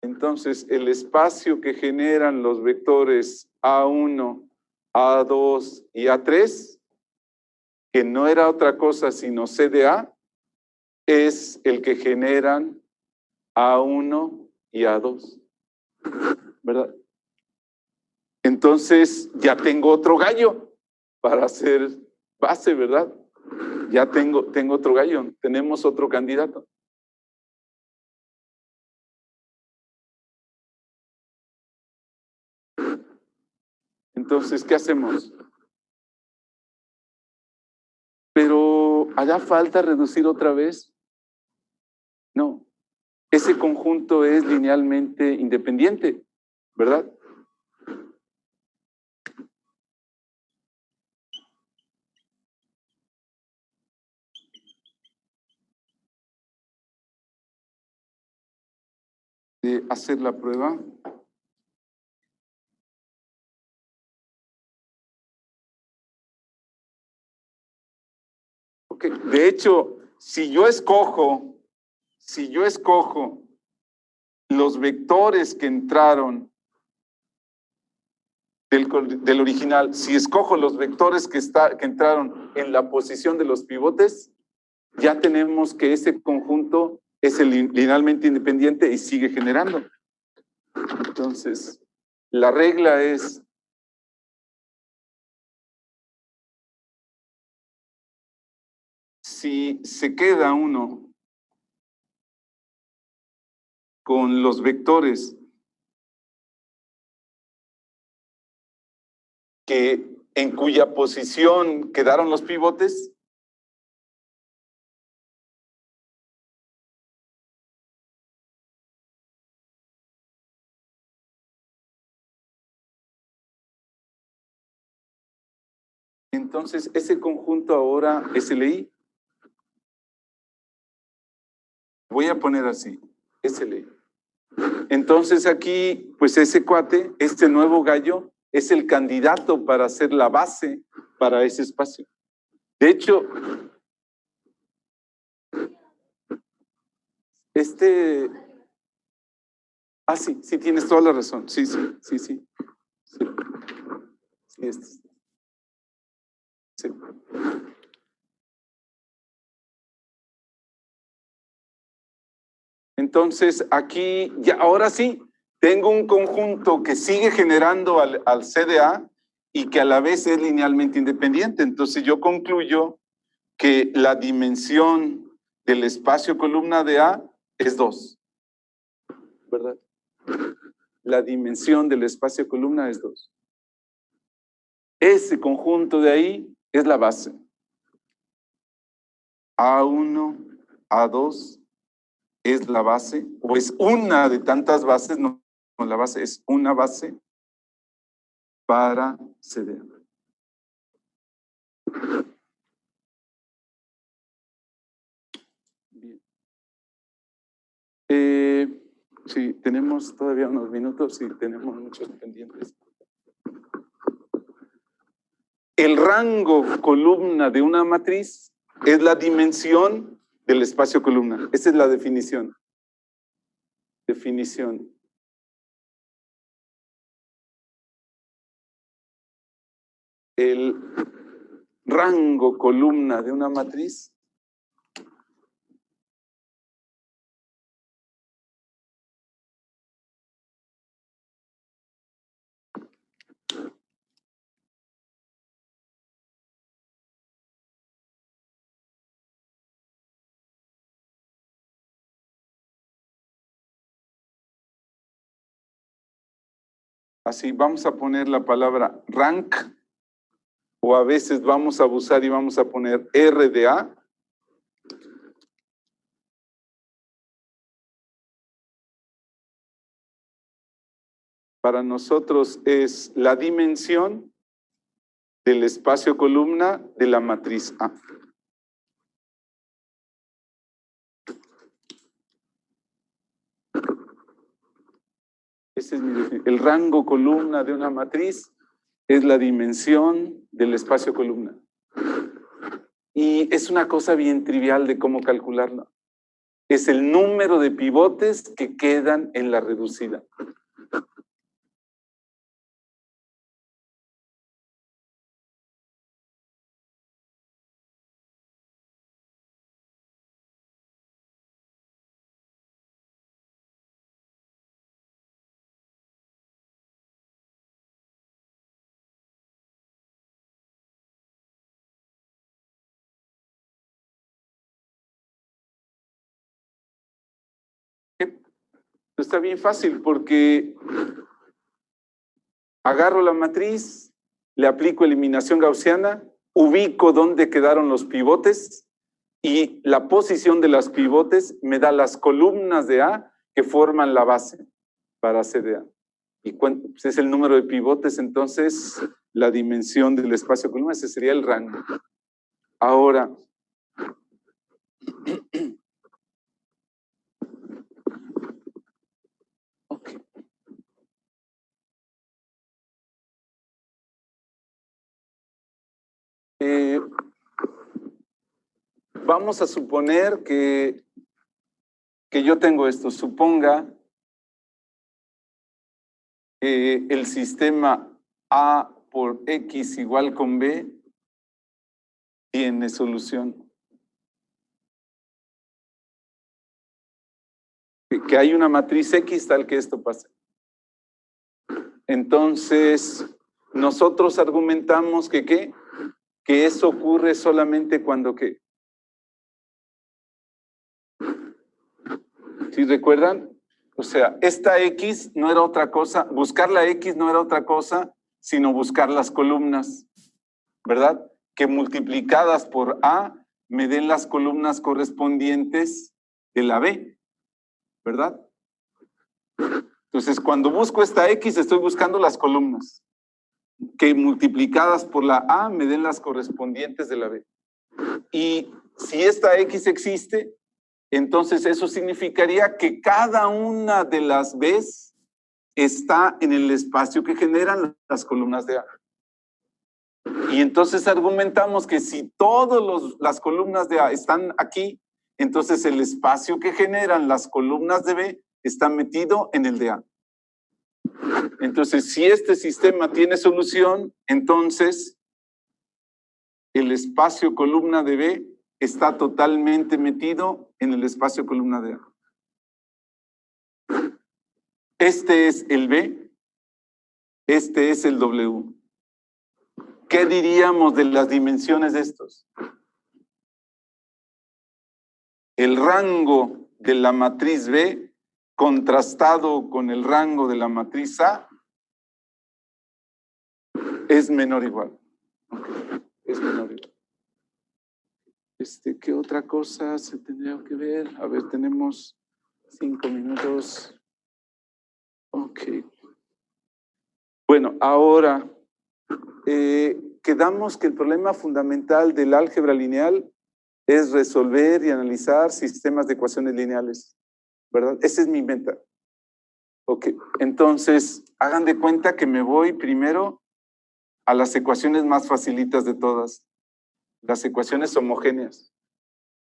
Entonces, el espacio que generan los vectores A1, A2 y A3, que no era otra cosa sino C de A, es el que generan A1 y A2, ¿verdad? Entonces, ya tengo otro gallo para hacer base, ¿verdad? Ya tengo otro gallo, tenemos otro candidato. Entonces, ¿qué hacemos? Pero, ¿hará falta reducir otra vez? No. Ese conjunto es linealmente independiente, ¿verdad? De hacer la prueba. Okay. De hecho, si yo escojo los vectores que entraron del original, si escojo los vectores que entraron en la posición de los pivotes, ya tenemos que ese conjunto es linealmente independiente y sigue generando. Entonces, la regla es si se queda uno con los vectores en cuya posición quedaron los pivotes, entonces ese conjunto ahora es SLI. Voy a poner así, SLI. Entonces aquí, pues ese cuate, este nuevo gallo, es el candidato para hacer la base para ese espacio. De hecho, sí, tienes toda la razón. Sí. Sí. Entonces, aquí, ya, ahora sí, tengo un conjunto que sigue generando al CDA y que a la vez es linealmente independiente. Entonces, yo concluyo que la dimensión del espacio columna de A es 2, ¿verdad? La dimensión del espacio columna es 2. Ese conjunto de ahí es la base. A1, A2 es la base, o es una de tantas bases, no la base, es una base para CD. Bien. Sí, tenemos todavía unos minutos y tenemos muchos pendientes. El rango columna de una matriz es la dimensión del espacio columna. Esa es la definición. Definición. El rango columna de una matriz así, vamos a poner la palabra rank, o a veces vamos a abusar y vamos a poner R de A. Para nosotros es la dimensión del espacio columna de la matriz A. Ese es mi definición. El rango columna de una matriz es la dimensión del espacio columna. Y es una cosa bien trivial de cómo calcularla. es el número de pivotes que quedan en la reducida. Está bien fácil porque agarro la matriz, le aplico eliminación gaussiana, ubico dónde quedaron los pivotes y la posición de los pivotes me da las columnas de A que forman la base para CDA. Y pues es el número de pivotes, entonces la dimensión del espacio columna, ese sería el rango. Ahora, okay. Vamos a suponer que yo tengo esto. Suponga que el sistema A por X igual con B tiene solución. Que hay una matriz X tal que esto pase. Entonces, nosotros argumentamos que ¿qué? Que eso ocurre solamente cuando ¿qué? ¿Sí recuerdan? O sea, esta X no era otra cosa, buscar la X no era otra cosa, sino buscar las columnas, ¿verdad? Que multiplicadas por A me den las columnas correspondientes de la B, ¿verdad? Entonces, cuando busco esta X, estoy buscando las columnas, que multiplicadas por la A me den las correspondientes de la B. Y si esta X existe, entonces eso significaría que cada una de las B's está en el espacio que generan las columnas de A. Y entonces argumentamos que si todas las columnas de A están aquí, entonces el espacio que generan las columnas de B está metido en el de A. Entonces, si este sistema tiene solución, entonces el espacio columna de B está totalmente metido en el espacio columna de A. Este es el B, este es el W. ¿Qué diríamos de las dimensiones de estos? El rango de la matriz B contrastado con el rango de la matriz A es menor o igual. Okay. Es menor o igual. ¿Qué otra cosa se tendría que ver? A ver, tenemos 5 minutos. Ok. Bueno, ahora quedamos que el problema fundamental del álgebra lineal es resolver y analizar sistemas de ecuaciones lineales, ¿verdad? Esa es mi meta. Ok, entonces hagan de cuenta que me voy primero a las ecuaciones más facilitas de todas, las ecuaciones homogéneas,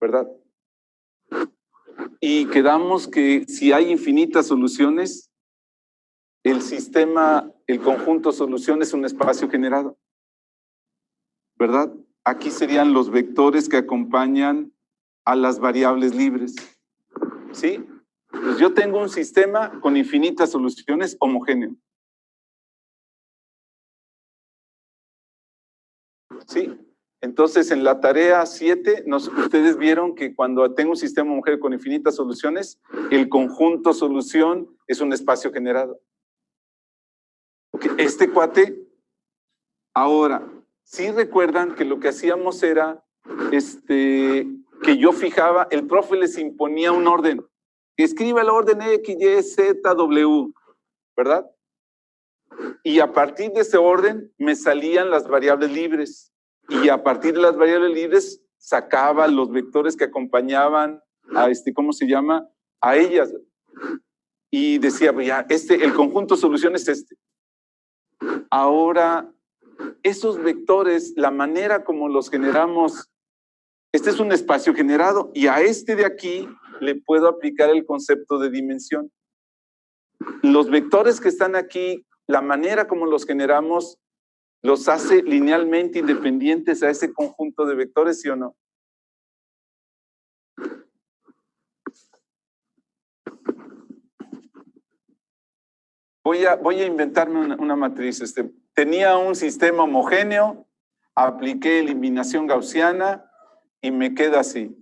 ¿verdad? Y quedamos que si hay infinitas soluciones, el sistema, el conjunto solución es un espacio generado, ¿verdad? Aquí serían los vectores que acompañan a las variables libres, ¿sí? Pues yo tengo un sistema con infinitas soluciones homogéneo. ¿Sí? Entonces, en la tarea 7, ustedes vieron que cuando tengo un sistema homogéneo con infinitas soluciones, el conjunto solución es un espacio generado. Okay. Este cuate, ahora, sí recuerdan que lo que hacíamos era, que yo fijaba, el profe les imponía un orden. Escriba el orden X, Y, Z, W, ¿verdad? Y a partir de ese orden me salían las variables libres. Y a partir de las variables libres sacaba los vectores que acompañaban a ¿cómo se llama? A ellas. Y decía, pues ya, el conjunto solución es este. Ahora, esos vectores, la manera como los generamos, este es un espacio generado, y a este de aquí le puedo aplicar el concepto de dimensión. Los vectores que están aquí, la manera como los generamos, los hace linealmente independientes a ese conjunto de vectores, ¿sí o no? Voy a inventarme una matriz. Tenía un sistema homogéneo, apliqué eliminación gaussiana y me queda así.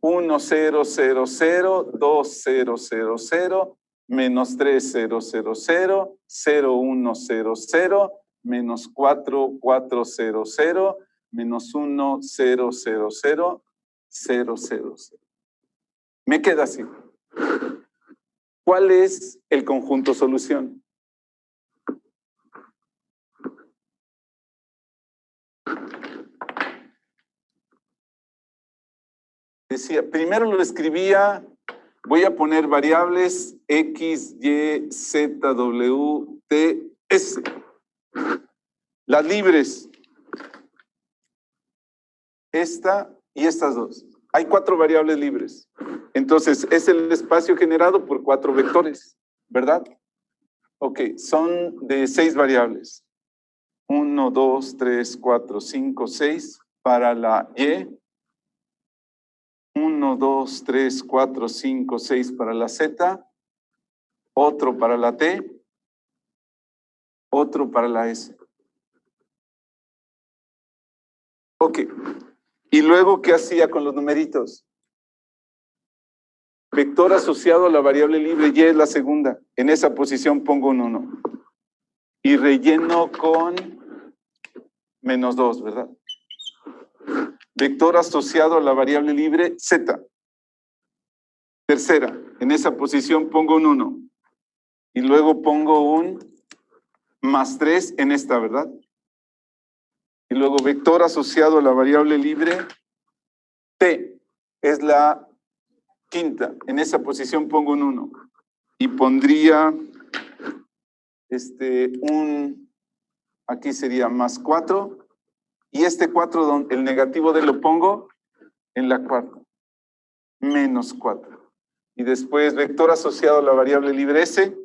1, 0, 0, 0, 2, 0, 0, 0, menos 3, 0, 0, 0, 0, 1, 0, 0, menos 4, 4, 0, 0, menos 1, 0, 0, 0, 0, 0, 0. Me queda así. ¿Cuál es el conjunto solución? Decía, primero lo escribía, voy a poner variables X, Y, Z, W, T, S. Las libres. Esta y estas dos. Hay 4 variables libres. Entonces, es el espacio generado por 4 vectores, ¿verdad? Ok, son de 6 variables. 1, 2, 3, 4, 5, 6 para la Y. 1, 2, 3, 4, 5, 6 para la Z. Otro para la T. Otro para la S. Ok. ¿Y luego qué hacía con los numeritos? Vector asociado a la variable libre Y es la segunda. En esa posición pongo un 1. Y relleno con menos 2, ¿verdad? Vector asociado a la variable libre Z. Tercera. En esa posición pongo un 1. Y luego pongo un más 3 en esta, ¿verdad? Y luego vector asociado a la variable libre T. Es la quinta. En esa posición pongo un 1. Y pondría aquí sería más 4. Y este 4, el negativo de lo pongo en la cuarta. Menos 4. Y después vector asociado a la variable libre S.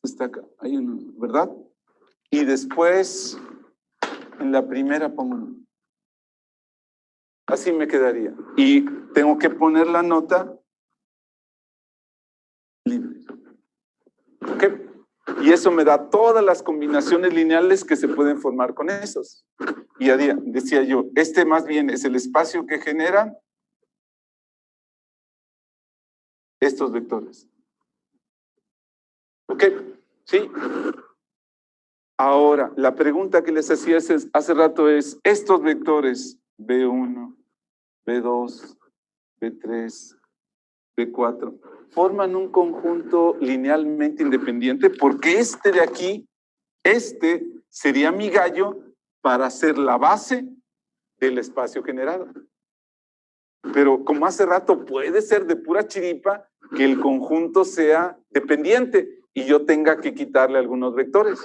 Está acá, hay uno, ¿verdad? Y después, en la primera pongo uno. Así me quedaría. Y tengo que poner la nota libre. ¿Ok? Y eso me da todas las combinaciones lineales que se pueden formar con esos. Y decía yo, más bien es el espacio que genera estos vectores. ¿Ok? ¿Sí? Ahora, la pregunta que les hacía hace rato es, estos vectores B1, B2, B3, B4, forman un conjunto linealmente independiente porque de aquí, sería mi gallo para ser la base del espacio generado. Pero como hace rato puede ser de pura chiripa que el conjunto sea dependiente y yo tenga que quitarle algunos vectores.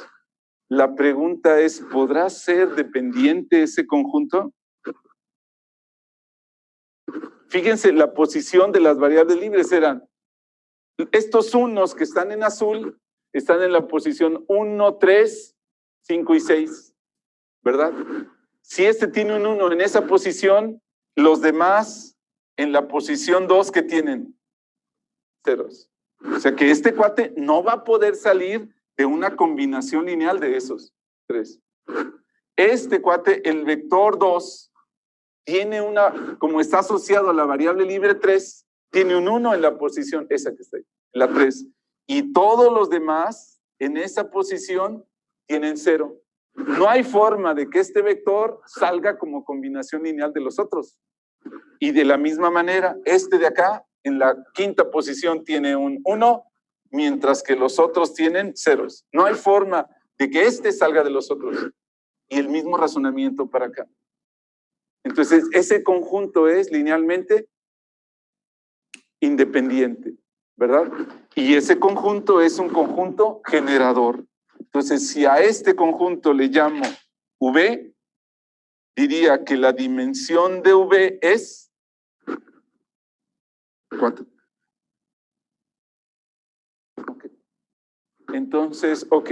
La pregunta es, ¿podrá ser dependiente ese conjunto? Fíjense, la posición de las variables libres eran, estos unos que están en azul, están en la posición 1, 3, 5 y 6, ¿verdad? Si tiene un 1 en esa posición, los demás en la posición 2, ¿qué tienen? Ceros. O sea que este cuate no va a poder salir de una combinación lineal de esos 3. Este cuate, el vector 2, tiene como está asociado a la variable libre 3, tiene un 1 en la posición, esa que está ahí, la 3. Y todos los demás en esa posición tienen 0. No hay forma de que este vector salga como combinación lineal de los otros. Y de la misma manera, de acá, en la quinta posición tiene un 1, mientras que los otros tienen ceros. No hay forma de que salga de los otros. Y el mismo razonamiento para acá. Entonces, ese conjunto es linealmente independiente, ¿verdad? Y ese conjunto es un conjunto generador. Entonces, si a este conjunto le llamo V, diría que la dimensión de V es 4. Okay. Entonces, ok.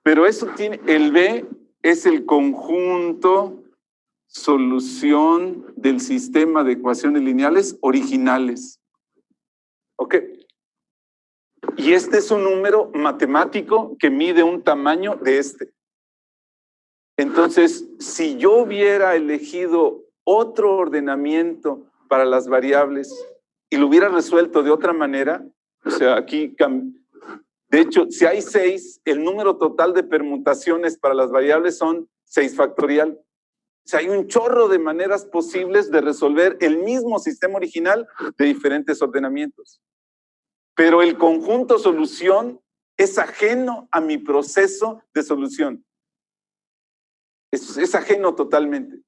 Pero eso tiene, el B es el conjunto solución del sistema de ecuaciones lineales originales. Ok. Y este es un número matemático que mide un tamaño de este. Entonces, si yo hubiera elegido otro ordenamiento para las variables y lo hubiera resuelto de otra manera, o sea, aquí, de hecho, si hay 6, el número total de permutaciones para las variables son 6 factorial. O sea, hay un chorro de maneras posibles de resolver el mismo sistema original de diferentes ordenamientos. Pero el conjunto solución es ajeno a mi proceso de solución. Es ajeno totalmente.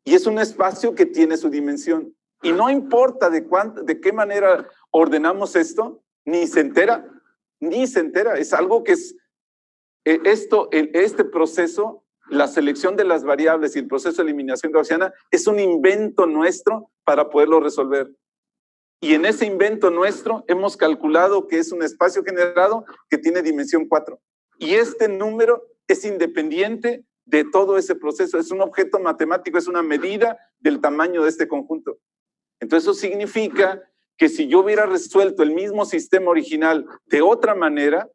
Y es un espacio que tiene su dimensión. Y no importa de qué manera ordenamos esto, ni se entera. Es algo que es, este proceso, la selección de las variables y el proceso de eliminación gaussiana, es un invento nuestro para poderlo resolver. Y en ese invento nuestro hemos calculado que es un espacio generado que tiene dimensión 4. Y este número es independiente de todo ese proceso. Es un objeto matemático, es una medida del tamaño de este conjunto. Entonces eso significa que si yo hubiera resuelto el mismo sistema original de otra manera,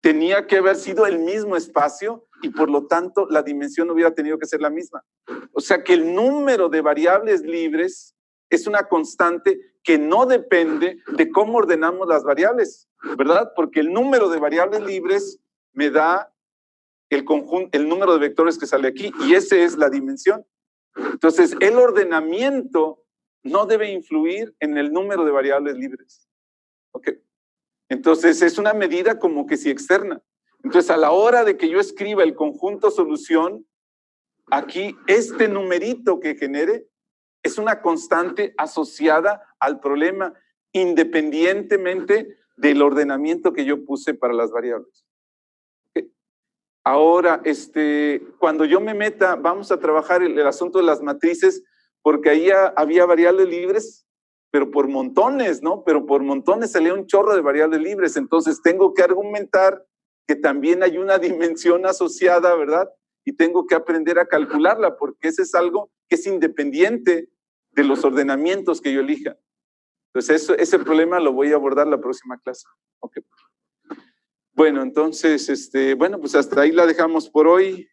tenía que haber sido el mismo espacio y por lo tanto la dimensión hubiera tenido que ser la misma. O sea que el número de variables libres es una constante que no depende de cómo ordenamos las variables, ¿verdad? Porque el número de variables libres me da el conjunto, el número de vectores que sale aquí, y esa es la dimensión. Entonces, el ordenamiento no debe influir en el número de variables libres. ¿Ok? Entonces, es una medida como que si externa. Entonces, a la hora de que yo escriba el conjunto solución, aquí este numerito que genere es una constante asociada al problema, independientemente del ordenamiento que yo puse para las variables. ¿Okay? Ahora, cuando yo me meta, vamos a trabajar el asunto de las matrices, porque ahí había variables libres, pero por montones, ¿no? Pero por montones salía un chorro de variables libres, entonces tengo que argumentar que también hay una dimensión asociada, ¿verdad? Y tengo que aprender a calcularla, porque ese es algo que es independiente de los ordenamientos que yo elija. Entonces, ese problema lo voy a abordar la próxima clase. Okay. Bueno, entonces, bueno, pues hasta ahí la dejamos por hoy.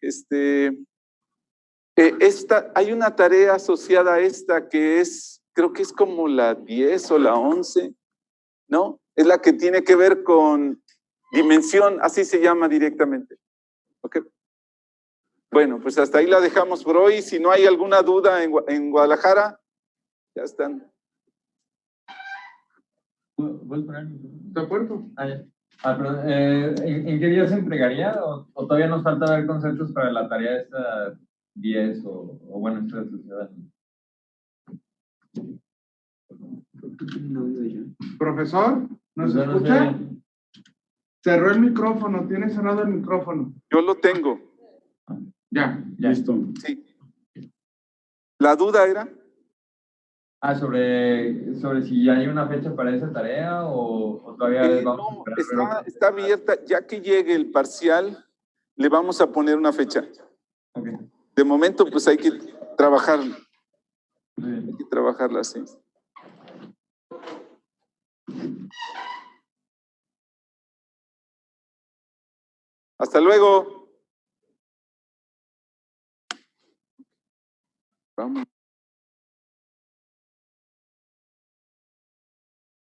Hay una tarea asociada a esta que es, creo que es como la 10 o la 11, ¿no? Es la que tiene que ver con dimensión, así se llama directamente. ¿Ok? Bueno, pues hasta ahí la dejamos por hoy. Si no hay alguna duda en Guadalajara, ya están. ¿De acuerdo? Perdón, ¿en qué día se entregaría? ¿O todavía nos falta ver conceptos para la tarea esta 10 o bueno, esta sociedad? Profesor, ¿nos Pues, escucha? no sé. Cerró el micrófono, tiene cerrado el micrófono. Yo lo tengo. Ya. Listo. Sí. ¿La duda era? Sobre si hay una fecha para esa tarea o todavía vamos a esperar. Está abierta. Ya que llegue el parcial, le vamos a poner una fecha. Okay. De momento, pues hay que trabajar. Muy bien. Hay que trabajarla así. Hasta luego. Vamos.